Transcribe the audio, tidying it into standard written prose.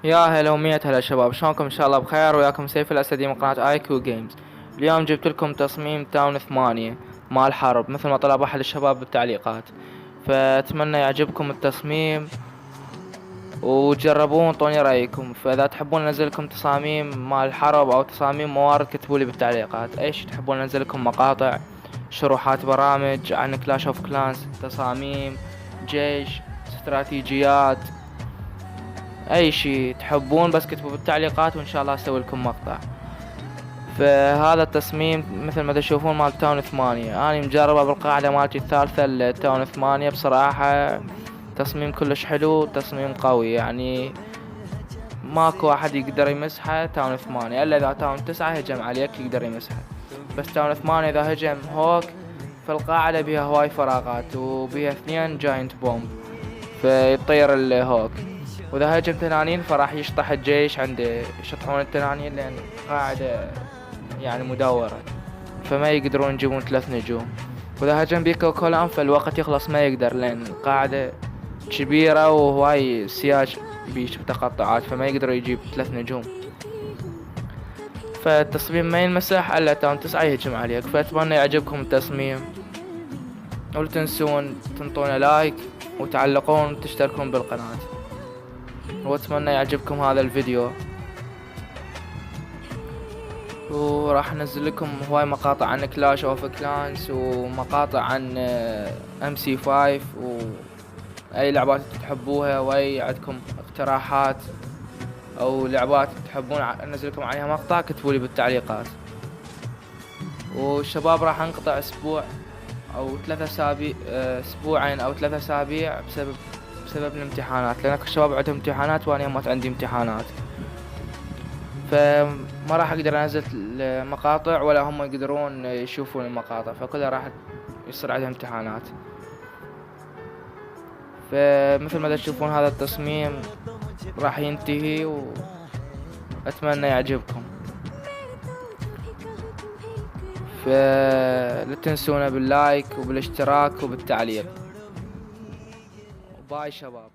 يا هلا ومية هلا شباب، شلونكم؟ ان شاء الله بخير. وياكم سيف الاسدي من قناة اي كيو جيمز. اليوم جبت لكم تصميم تاون 8 مال حرب مثل ما طلب احد الشباب بالتعليقات، فاتمنى يعجبكم التصميم وتجربوه وانطوني رايكم. فاذا تحبون انزل لكم تصاميم مال حرب او تصاميم موارد كتبولي بالتعليقات. اي شي تحبون انزل لكم، مقاطع، شروحات برامج عن كلاش اوف كلانس، تصاميم جيش، استراتيجيات، اي شي تحبون بس كتبوا بالتعليقات وان شاء الله اسوي لكم مقطع. فهذا التصميم مثل ما تشوفون مال تاون 8، اني مجربه بالقاعدة مالتي الثالثة لتاون 8. بصراحة تصميم كلش حلو، تصميم قوي، يعني ماكو واحد يقدر يمسحه تاون 8 الا اذا تاون 9 هجم عليك يقدر يمسحه. بس تاون 8 اذا هجم هوك فالقاعدة بيها هواي فراغات وبيها 2 جاينت بومب فيطير الهوك، واذا هجم تنانين فراح يشطح الجيش عنده، يشطحون التنانين لان قاعدة يعني مدورة فما يقدرون يجيبون 3 نجوم. واذا هجم بيك كولام فالوقت يخلص ما يقدر لان القاعدة كبيرة وهواي سياج بيش تقطعات فما يقدر يجيب 3 نجوم. فالتصميم ما ينمسح الا تاون 9 يهجم عليك. فاتمنى يعجبكم التصميم، ولا تنسون تنطونا لايك وتعلقون وتشتركون بالقناة، واتمنى يعجبكم هذا الفيديو. وراح انزل لكم هواي مقاطع عن كلاش اوف كلانس ومقاطع عن ام سي 5 واي لعبات تحبوها، واي عندكم اقتراحات او لعبات تحبون انزل لكم عليها مقطع كتبولي بالتعليقات. والشباب راح انقطع اسبوع او 3 اسابيع، اسبوعين او 3 اسابيع بسبب الامتحانات، لان الشباب عندهم امتحانات وانا ما عندي امتحانات، فما راح اقدر انزل مقاطع ولا هم يقدرون يشوفون المقاطع، فكلها راح يصير عندها امتحانات. فمثل ما تشوفون هذا التصميم راح ينتهي واتمنى يعجبكم. فلا تنسونا باللايك وبالاشتراك وبالتعليق. باي شباب.